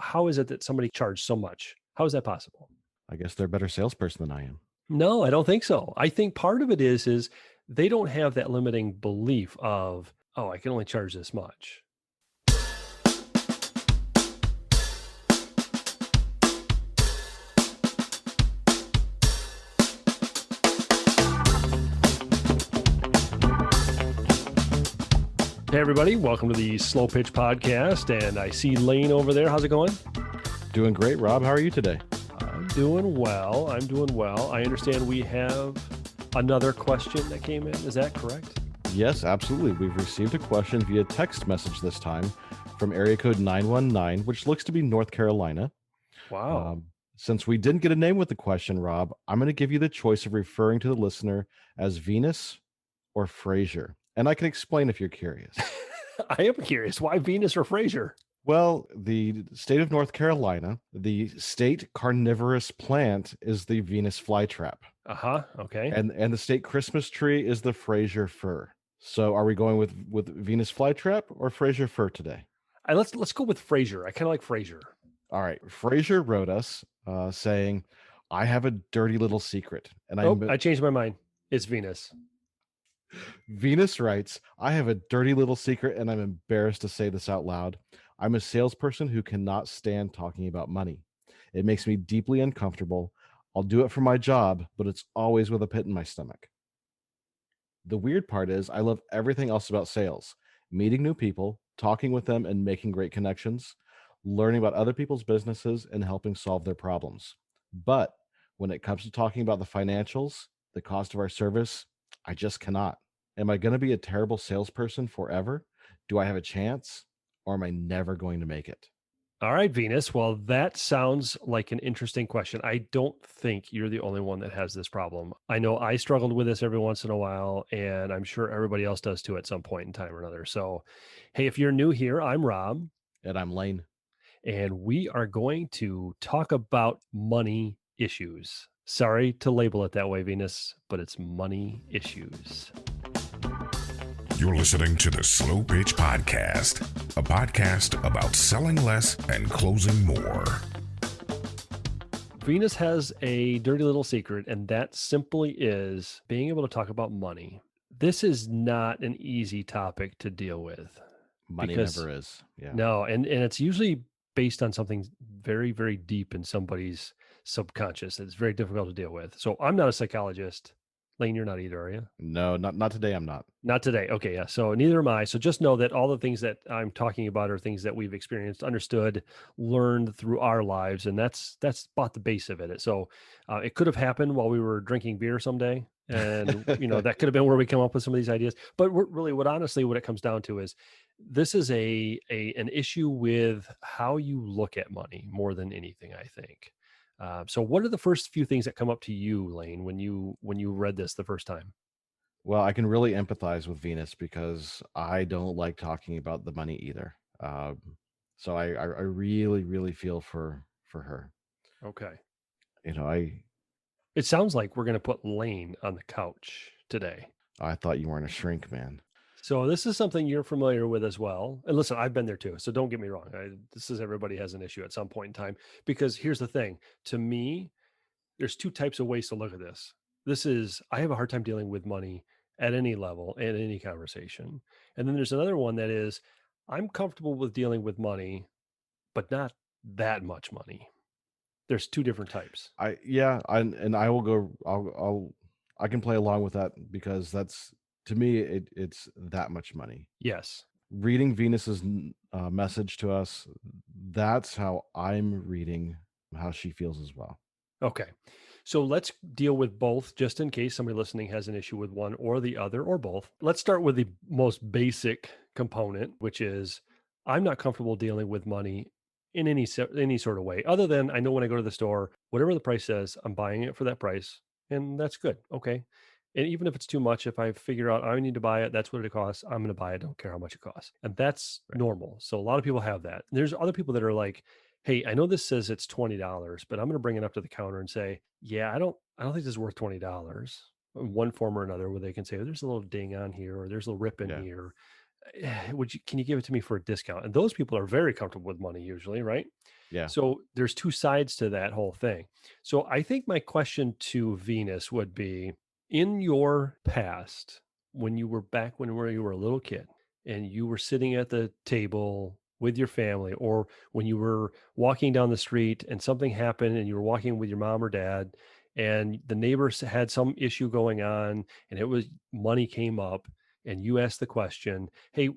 How is it that somebody charged so much? How is that possible? I guess they're a better salesperson than I am. No, I don't think so. I think part of it is they don't have that limiting belief of, oh, I can only charge this much. Hey, everybody. Welcome to the Slow Pitch Podcast. And I see Lane over there. How's it going? Doing great, Rob. How are you today? I'm doing well. I understand we have another question that came in. Is that correct? Yes, absolutely. We've received a question via text message this time from area code 919, which looks to be North Carolina. Wow. Since we didn't get a name with the question, Rob, I'm going to give you the choice of referring to the listener as Venus or Frasier. And I can explain if you're curious. I am curious. Why Venus or Frasier? Well, the state of North Carolina, the state carnivorous plant is the Venus flytrap. Okay. And the state Christmas tree is the Frasier fir. So are we going with Venus flytrap or Frasier fir today? Let's go with Frasier. I kind of like Frasier. All right. Frasier wrote us saying, I have a dirty little secret. And I changed my mind. It's Venus. Venus writes, I have a dirty little secret and I'm embarrassed to say this out loud. I'm a salesperson who cannot stand talking about money. It makes me deeply uncomfortable. I'll do it for my job, but it's always with a pit in my stomach. The weird part is I love everything else about sales, meeting new people, talking with them and making great connections, learning about other people's businesses and helping solve their problems. But when it comes to talking about the financials, the cost of our service, I just cannot. Am I going to be a terrible salesperson forever? Do I have a chance? Or am I never going to make it? All right, Venus. Well, that sounds like an interesting question. I don't think you're the only one that has this problem. I know I struggled with this every once in a while, and I'm sure everybody else does too at some point in time or another. So, hey, if you're new here, I'm Rob. And I'm Lane. And we are going to talk about money issues. Sorry to label it that way, Venus, but it's money issues. You're listening to the Slow Pitch Podcast, a podcast about selling less and closing more. Venus has a dirty little secret, and that simply is being able to talk about money. This is not an easy topic to deal with. Money never is. Yeah. No, and it's usually based on something very, very deep in somebody's subconscious. It's very difficult to deal with. So I'm not a psychologist. Lane, you're not either, are you? No, not today. I'm not. Not today. Okay, yeah. So neither am I. So just know that all the things that I'm talking about are things that we've experienced, understood, learned through our lives, and that's about the base of it. So it could have happened while we were drinking beer someday, and that could have been where we come up with some of these ideas. But really, what it comes down to is this is an issue with how you look at money more than anything, I think. So what are the first few things that come up to you, Lane, when you read this the first time? Well, I can really empathize with Venus because I don't like talking about the money either. So I really, really feel for her. Okay. It sounds like we're going to put Lane on the couch today. I thought you weren't a shrink, man. So this is something you're familiar with as well. And listen, I've been there too. So don't get me wrong. Everybody has an issue at some point in time, because here's the thing. To me, there's two types of ways to look at this. I have a hard time dealing with money at any level and any conversation. And then there's another one that is, I'm comfortable with dealing with money, but not that much money. There's two different types. I can play along with that because that's, to me, it's that much money. Yes. Reading Venus's message to us, that's how I'm reading how she feels as well. Okay. So let's deal with both, just in case somebody listening has an issue with one or the other or both. Let's start with the most basic component, which is I'm not comfortable dealing with money in any sort of way, other than I know when I go to the store, whatever the price says, I'm buying it for that price, and that's good. Okay. And even if it's too much, if I figure out I need to buy it, that's what it costs, I'm going to buy it. Don't care how much it costs. And that's normal. So a lot of people have that. There's other people that are like, hey, I know this says it's $20, but I'm going to bring it up to the counter and say, yeah, I don't think this is worth $20 in one form or another, where they can say, oh, there's a little ding on here, or there's a little rip in here. Can you give it to me for a discount? And those people are very comfortable with money usually, right? Yeah. So there's two sides to that whole thing. So I think my question to Venus would be, in your past, when you were back when you were a little kid and you were sitting at the table with your family, or when you were walking down the street and something happened and you were walking with your mom or dad and the neighbors had some issue going on and it was money came up and you asked the question, hey,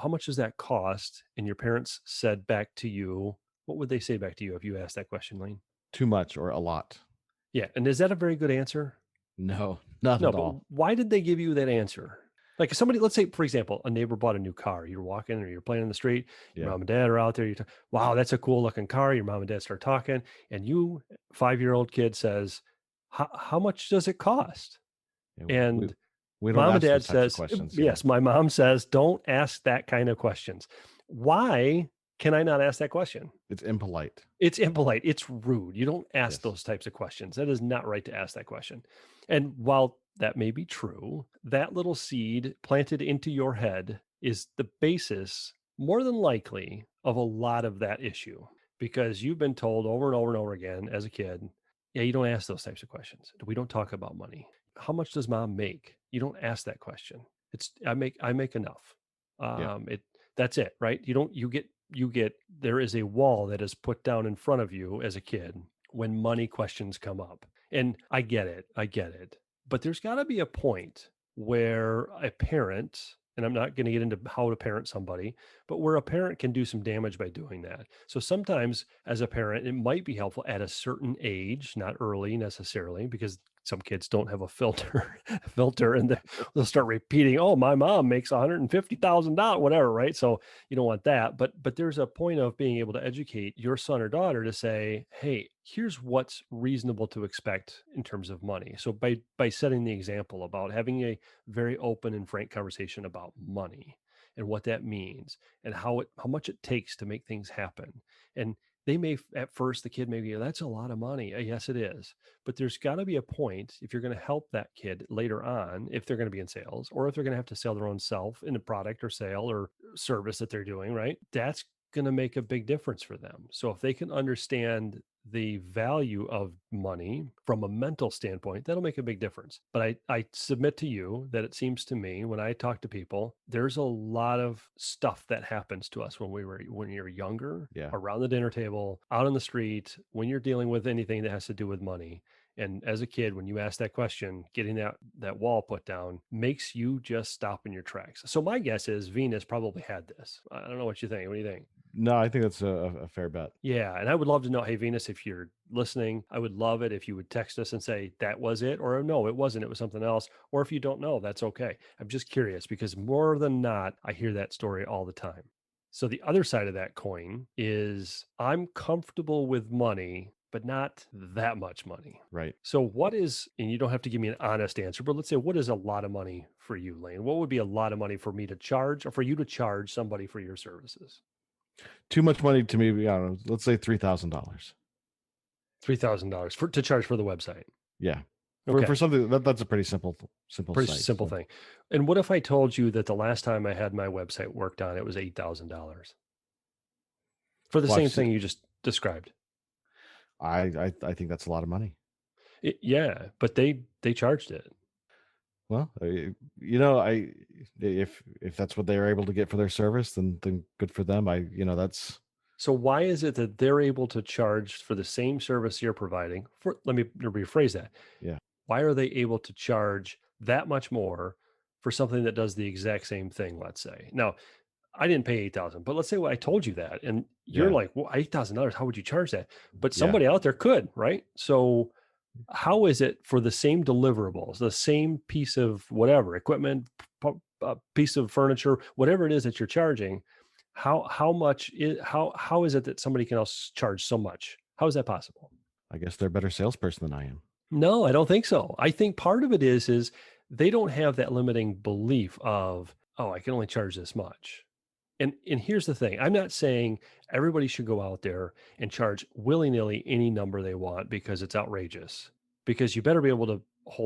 how much does that cost? And your parents said back to you, what would they say back to you if you asked that question, Lane? Too much or a lot? Yeah. And is that a very good answer? No, not No, at but all. why did they give you that answer? Like if somebody, let's say, for example, a neighbor bought a new car. You're walking or you're playing in the street. Your Yeah. mom and dad are out there. Wow, that's a cool looking car. Your mom and dad start talking, and you, 5-year-old kid, says, how much does it cost? Yeah, And we don't mom and ask dad those types of says, questions. Yeah. yes, my mom says, don't ask that kind of questions. Why can I not ask that question? It's impolite. It's impolite. It's rude. You don't ask Yes. those types of questions. That is not right to ask that question. And while that may be true, that little seed planted into your head is the basis, more than likely, of a lot of that issue because you've been told over and over and over again as a kid, yeah, you don't ask those types of questions. We don't talk about money. How much does mom make? You don't ask that question. It's I make enough. Yeah. That's it, right? You get there is a wall that is put down in front of you as a kid when money questions come up. And I get it. I get it. But there's got to be a point where a parent, and I'm not going to get into how to parent somebody, but where a parent can do some damage by doing that. So sometimes as a parent, it might be helpful at a certain age, not early necessarily, because some kids don't have a filter and they'll start repeating, oh, my mom makes $150,000, whatever, right? So you don't want that. But there's a point of being able to educate your son or daughter to say, hey, here's what's reasonable to expect in terms of money. So by setting the example about having a very open and frank conversation about money and what that means and how much it takes to make things happen. And they may at first the kid may be, that's a lot of money. Yes, it is. But there's got to be a point if you're going to help that kid later on, if they're going to be in sales or if they're going to have to sell their own self in a product or sale or service that they're doing, right? That's going to make a big difference for them. So if they can understand the value of money from a mental standpoint, that'll make a big difference. But I submit to you that it seems to me when I talk to people, there's a lot of stuff that happens to us when you're younger, Yeah. around the dinner table, out on the street, when you're dealing with anything that has to do with money. And as a kid, when you ask that question, getting that wall put down makes you just stop in your tracks. So my guess is Venus probably had this. I don't know what you think. What do you think? No, I think that's a fair bet. Yeah. And I would love to know, hey, Venus, if you're listening, I would love it if you would text us and say, that was it, or no, it wasn't, it was something else. Or if you don't know, that's okay. I'm just curious because more than not, I hear that story all the time. So the other side of that coin is I'm comfortable with money, but not that much money. Right. So what is, and you don't have to give me an honest answer, but let's say, what is a lot of money for you, Lane? What would be a lot of money for me to charge or for you to charge somebody for your services? Too much money to me. I don't know. Let's say $3,000. $3,000 to charge for the website. Yeah. Okay. For something that's a pretty simple Pretty site, simple thing. And what if I told you that the last time I had my website worked on, it was $8,000 for the same thing you just described? I think that's a lot of money. Yeah, but they charged it. Well, if that's what they're able to get for their service, then good for them. That's So why is it that they're able to charge for the same service you're providing? Let me rephrase that. Yeah. Why are they able to charge that much more for something that does the exact same thing, let's say? Now, I didn't pay 8,000, but let's say I told you that and you're Yeah. like, well, $8,000, how would you charge that? But Yeah. somebody out there could, right? So how is it for the same deliverables, the same piece of whatever equipment, piece of furniture, whatever it is that you're charging? How is it that somebody can else charge so much? How is that possible? I guess they're a better salesperson than I am. No, I don't think so. I think part of it is they don't have that limiting belief of, oh, I can only charge this much. And here's the thing. I'm not saying everybody should go out there and charge willy-nilly any number they want because it's outrageous. Because you better be able to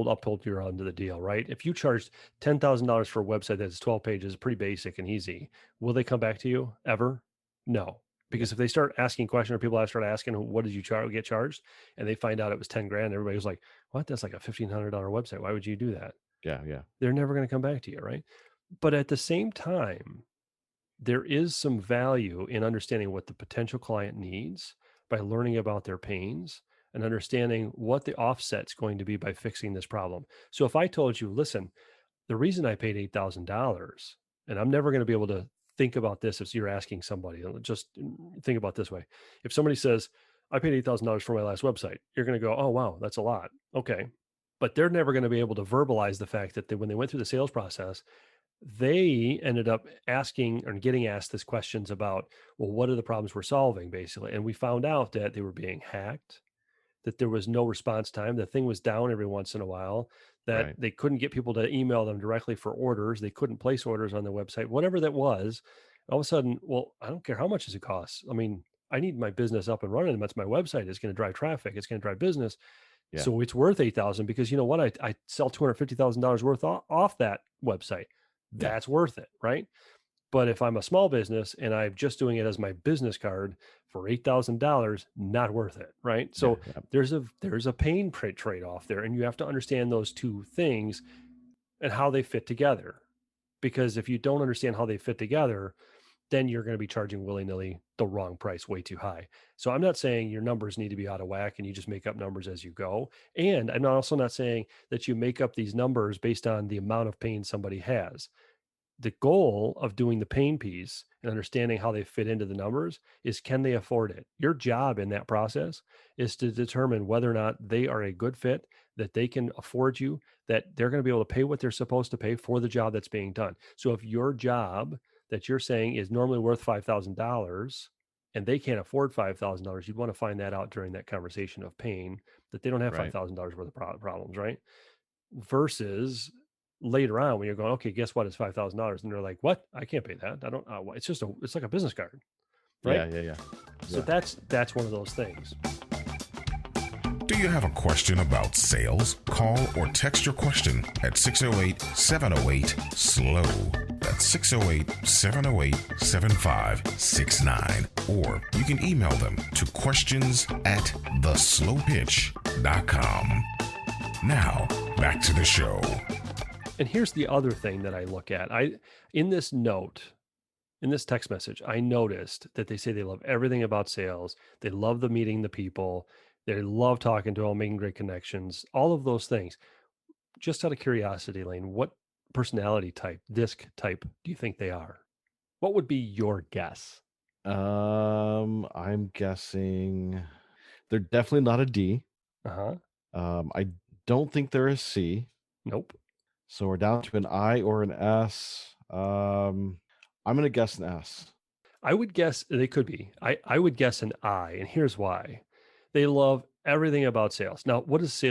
uphold your end of the deal, right? If you charged $10,000 for a website that's 12 pages, pretty basic and easy, will they come back to you ever? No. Because if they start asking questions or people start asking, what did you get charged? And they find out it was 10 grand. Everybody was like, what? That's like a $1,500 website. Why would you do that? Yeah. Yeah. They're never going to come back to you. Right. But at the same time, there is some value in understanding what the potential client needs by learning about their pains and understanding what the offset's going to be by fixing this problem. So if I told you, listen, the reason I paid $8,000, and I'm never going to be able to think about this if you're asking somebody, just think about this way. If somebody says, I paid $8,000 for my last website, you're going to go, oh, wow, that's a lot. Okay. But they're never going to be able to verbalize the fact that when they went through the sales process, they ended up asking or getting asked this questions about, well, what are the problems we're solving, basically? And we found out that they were being hacked, that there was no response time. The thing was down every once in a while, that Right. they couldn't get people to email them directly for orders. They couldn't place orders on the website, whatever that was. All of a sudden, well, I don't care how much it costs. I mean, I need my business up and running. That's my website. It's going to drive traffic. It's going to drive business. Yeah. So it's worth 8,000 because you know what? I sell $250,000 worth off that website. Yeah. That's worth it, right? But if I'm a small business and I'm just doing it as my business card for $8,000, not worth it, right? So Yeah. there's a pain trade off there, and you have to understand those two things and how they fit together. Because if you don't understand how they fit together, then you're going to be charging willy-nilly the wrong price, way too high. So I'm not saying your numbers need to be out of whack and you just make up numbers as you go. And I'm also not saying that you make up these numbers based on the amount of pain somebody has. The goal of doing the pain piece and understanding how they fit into the numbers is, can they afford it? Your job in that process is to determine whether or not they are a good fit, that they can afford you, that they're going to be able to pay what they're supposed to pay for the job that's being done. So if your job that you're saying is normally worth $5,000 and they can't afford $5,000, you'd want to find that out during that conversation of pain, that they don't have Right. $5,000 worth of problems, right? Versus later on when you're going, okay, guess what? It's $5,000. And they're like, what? I can't pay that. I don't, it's just it's like a business card. Right. Yeah. Yeah. So Yeah. that's one of those things. Do you have a question about sales? Call or text your question at 608-708-SLOW. That's 608-708-7569. Or you can email them to questions@theslowpitch.com. Now, back to the show. And here's the other thing that I look at. In this text message, I noticed that they say they love everything about sales. They love meeting the people. They love talking to them, making great connections, all of those things. Just out of curiosity, Lane, what personality type, disc type do you think they are? What would be your guess? I'm guessing they're definitely not a D. Uh-huh. I don't think they're a C. Nope. So we're down to an I or an S. I'm gonna guess an S. I would guess they could be. I would guess an I, and here's why. They love everything about sales. Now, what do they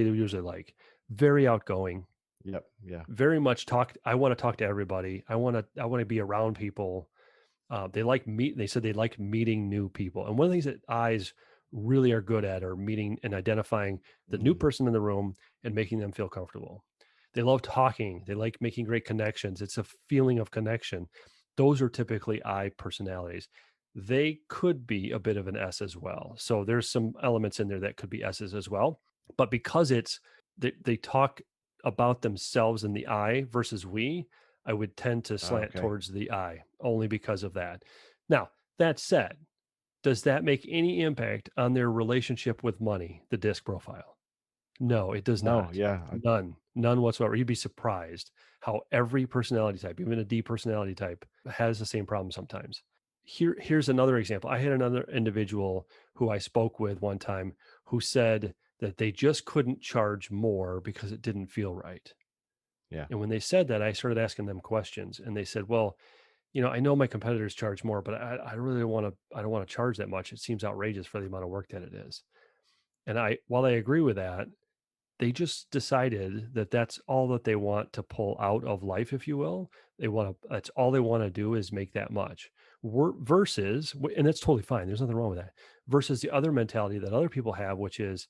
usually like? Very outgoing, Yep. Yeah. very much I want to talk to everybody. I want to be around people. They said they like meeting new people. And one of the things that I's really are good at are meeting and identifying the new person in the room and making them feel comfortable. They love talking. They like making great connections. It's a feeling of connection. Those are typically I personalities. They could be a bit of an S as well. So there's some elements in there that could be S's as well. But because they talk about themselves in the I versus we, I would tend to slant towards the I only because of that. Now, that said, does that make any impact on their relationship with money, the disc profile? No, it does not. Yeah. None whatsoever. You'd be surprised how every personality type, even a D personality type, has the same problem sometimes. Here's another example. I had another individual who I spoke with one time who said that they just couldn't charge more because it didn't feel right. Yeah. And when they said that, I started asking them questions, and they said, well, I know my competitors charge more, but I really don't want to charge that much. It seems outrageous for the amount of work that it is. And while I agree with that, they just decided that that's all that they want to pull out of life, if you will. That's all they want to do is make that much. Versus, and that's totally fine. There's nothing wrong with that. Versus the other mentality that other people have, which is,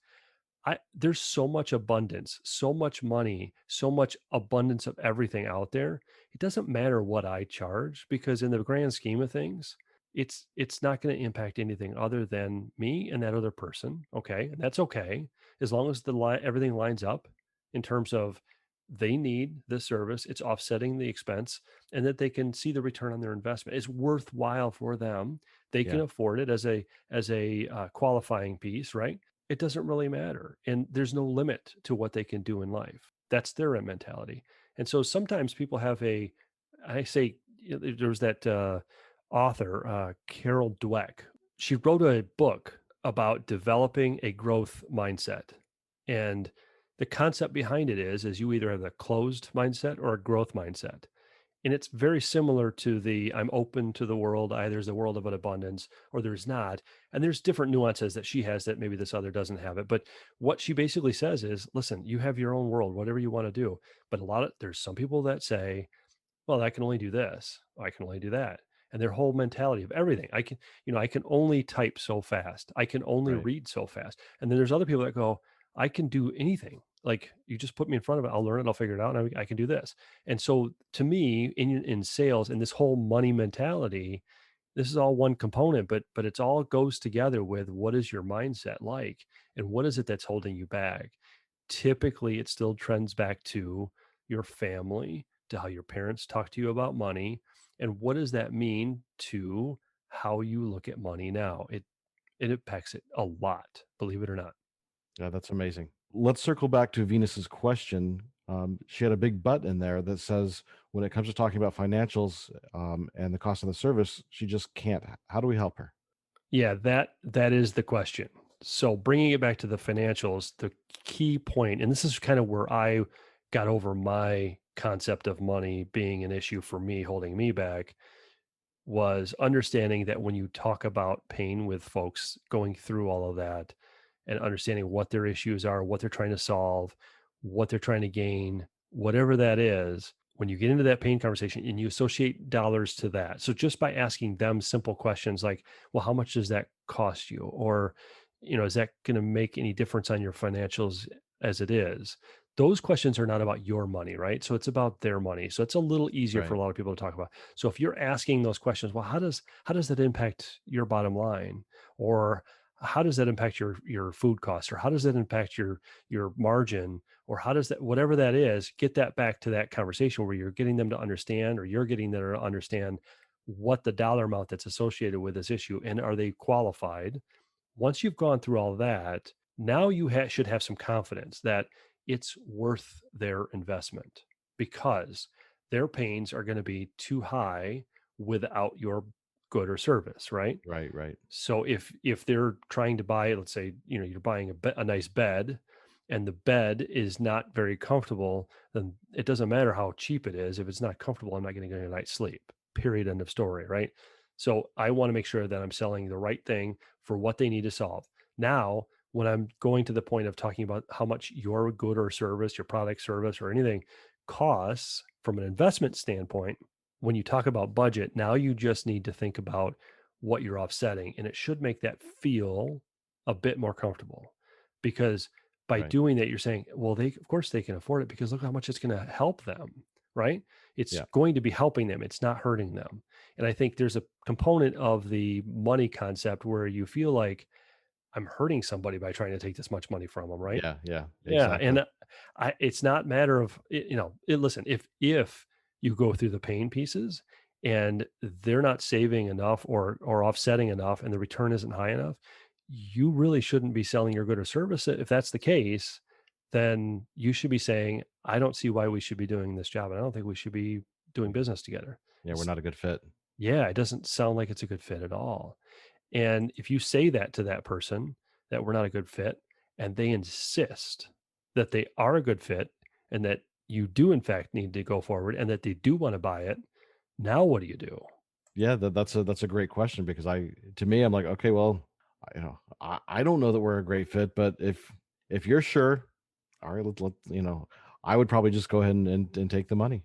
there's so much abundance, so much money, so much abundance of everything out there. It doesn't matter what I charge, because in the grand scheme of things, it's not going to impact anything other than me and that other person. Okay. And that's okay. As long as everything lines up in terms of they need the service, it's offsetting the expense, and that they can see the return on their investment. It's worthwhile for them. They can Yeah. afford it as a qualifying piece, right? It doesn't really matter. And there's no limit to what they can do in life. That's their mentality. And so sometimes people have I say, there's that author, Carol Dweck. She wrote a book about developing a growth mindset. And the concept behind it is you either have a closed mindset or a growth mindset. And it's very similar to the I'm open to the world. There's a world of an abundance or there's not. And there's different nuances that she has that maybe this other doesn't have it. But what she basically says is, listen, you have your own world, whatever you want to do. But there's some people that say, well, I can only do this. I can only do that. And their whole mentality of everything. I can only type so fast. I can only Right. read so fast. And then there's other people that go, I can do anything. Like you just put me in front of it, I'll learn it, I'll figure it out, and I can do this. And so to me, in sales and this whole money mentality, this is all one component, but it's all goes together with what is your mindset like and what is it that's holding you back. Typically it still trends back to your family, to how your parents talk to you about money, and what does that mean to how you look at money now. It impacts it a lot, believe it or not. Yeah, that's amazing. Let's circle back to Venus's question. She had a big but in there that says when it comes to talking about financials and the cost of the service, she just can't. How do we help her? Yeah, that is the question. So bringing it back to the financials, the key point, and this is kind of where I got over my concept of money being an issue for me, holding me back, was understanding that when you talk about pain with folks going through all of that and understanding what their issues are, what they're trying to solve, what they're trying to gain, whatever that is, when you get into that pain conversation and you associate dollars to that. So just by asking them simple questions like, well, how much does that cost you? Or, is that going to make any difference on your financials as it is? Those questions are not about your money, right? So it's about their money. So it's a little easier for Right. a lot of people to talk about. So if you're asking those questions, well, how does that impact your bottom line? Or how does that impact your food costs? Or how does that impact your margin? Or how does that, whatever that is, get that back to that conversation where you're getting them to understand, or you're getting them to understand what the dollar amount that's associated with this issue, and are they qualified? Once you've gone through all that, now you should have some confidence that it's worth their investment, because their pains are going to be too high without your good or service, right? Right. Right. So if they're trying to buy, let's say, you're buying a nice bed, and the bed is not very comfortable, then it doesn't matter how cheap it is. If it's not comfortable, I'm not going to get a night's sleep. Period. End of story. Right. So I want to make sure that I'm selling the right thing for what they need to solve. Now, when I'm going to the point of talking about how much your good or service, your product, service, or anything costs from an investment standpoint, when you talk about budget, now you just need to think about what you're offsetting, and it should make that feel a bit more comfortable, because by Right. doing that, you're saying, well, of course they can afford it, because look how much it's going to help them, right? It's Yeah. going to be helping them. It's not hurting them. And I think there's a component of the money concept where you feel like I'm hurting somebody by trying to take this much money from them, right? Yeah. Yeah. Yeah, Exactly. and it's not matter of listen, if you go through the pain pieces and they're not saving enough or offsetting enough, and the return isn't high enough, you really shouldn't be selling your good or service. If that's the case, then you should be saying, I don't see why we should be doing this job, and I don't think we should be doing business together. Yeah. We're S- not a good fit. Yeah, it doesn't sound like it's a good fit at all. And if you say that to that person, that we're not a good fit, and they insist that they are a good fit, and that you do in fact need to go forward, and that they do want to buy it, now what do you do? Yeah. That's a great question because to me, I'm like, okay, well, I don't know that we're a great fit, but if you're sure, all right, I would probably just go ahead and take the money.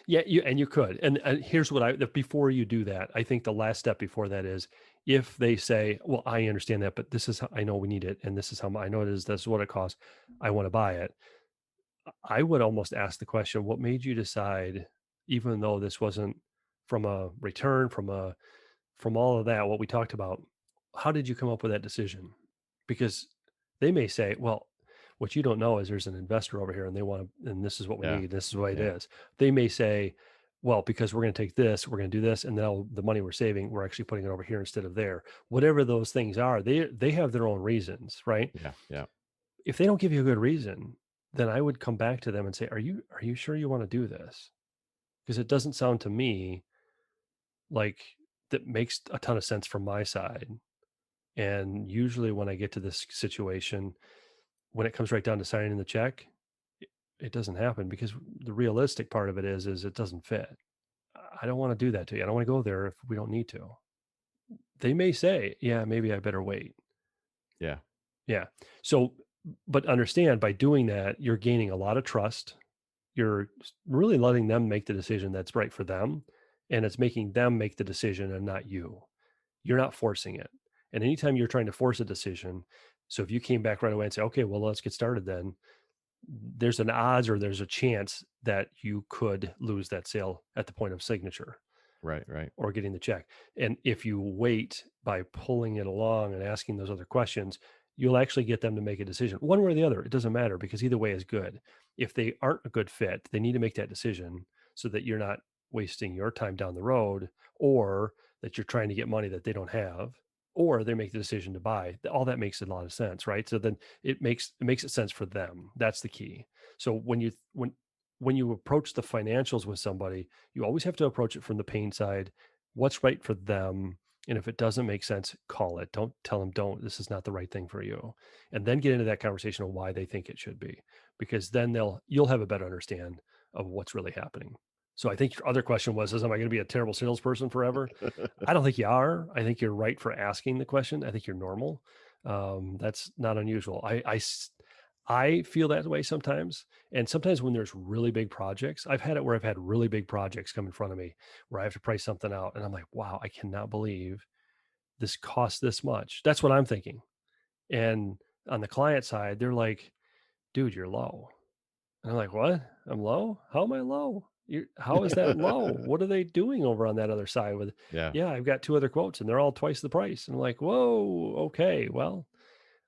Yeah, you could. And here's what before you do that, I think the last step before that is, if they say, well, I understand that, but this is how I know we need it, and this is how I know it is, this is what it costs, I want to buy it. I would almost ask the question, what made you decide, even though this wasn't from a return, from a from all of that, what we talked about, how did you come up with that decision? Because they may say, well, what you don't know is there's an investor over here and they want to, and this is what we Yeah. need. This is the way it Yeah. is. They may say, well, because we're going to take this, we're going to do this, and now the money we're saving, we're actually putting it over here instead of there. Whatever those things are, they have their own reasons, right? Yeah. Yeah. If they don't give you a good reason, then I would come back to them and say, are you sure you want to do this? Because it doesn't sound to me like that makes a ton of sense from my side. And usually when I get to this situation, when it comes right down to signing the check, it doesn't happen because the realistic part of it is it doesn't fit. I don't want to do that to you. I don't want to go there if we don't need to. They may say, yeah, maybe I better wait. Yeah. Yeah. So, but understand by doing that, you're gaining a lot of trust. You're really letting them make the decision that's right for them. And it's making them make the decision and not you. You're not forcing it. And anytime you're trying to force a decision, so if you came back right away and say, okay, well, let's get started then, there's an odds or there's a chance that you could lose that sale at the point of signature Right. Right. or getting the check. And if you wait by pulling it along and asking those other questions, you'll actually get them to make a decision one way or the other. It doesn't matter because either way is good. If they aren't a good fit, they need to make that decision so that you're not wasting your time down the road or that you're trying to get money that they don't have or they make the decision to buy. All that makes a lot of sense, right? So then it makes it sense for them. That's the key. So when you approach the financials with somebody, you always have to approach it from the pain side. What's right for them? And if it doesn't make sense, call it. Don't tell them, this is not the right thing for you. And then get into that conversation of why they think it should be, because then you'll have a better understand of what's really happening. So I think your other question was, am I going to be a terrible salesperson forever? I don't think you are. I think you're right for asking the question. I think you're normal. That's not unusual. I feel that way sometimes. And sometimes when there's really big projects, I've had it where I've had really big projects come in front of me where I have to price something out. And I'm like, wow, I cannot believe this costs this much. That's what I'm thinking. And on the client side, they're like, dude, you're low. And I'm like, what? I'm low? How am I low? How is that low? What are they doing over on that other side with, Yeah. yeah, I've got 2 other quotes and they're all twice the price. And I'm like, whoa, okay, well,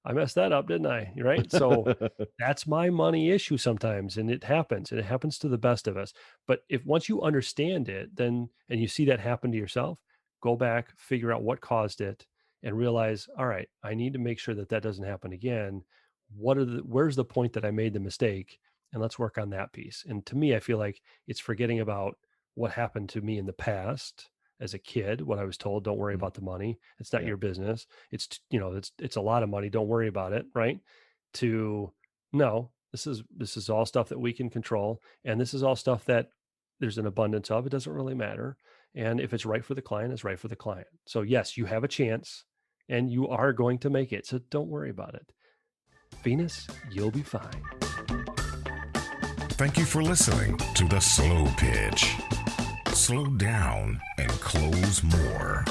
I messed that up, didn't I? Right. So that's my money issue sometimes. And it happens to the best of us. But if once you understand it, then, and you see that happen to yourself, go back, figure out what caused it and realize, all right, I need to make sure that that doesn't happen again. Where's the point that I made the mistake? And let's work on that piece. And to me, I feel like it's forgetting about what happened to me in the past as a kid, what I was told, don't worry about the money. It's not Yeah. your business. It's a lot of money. Don't worry about it. Right. To no, this is all stuff that we can control. And this is all stuff that there's an abundance of. It doesn't really matter. And if it's right for the client, it's right for the client. So yes, you have a chance and you are going to make it. So don't worry about it. Venus, you'll be fine. Thank you for listening to The Slow Pitch. Slow down and close more.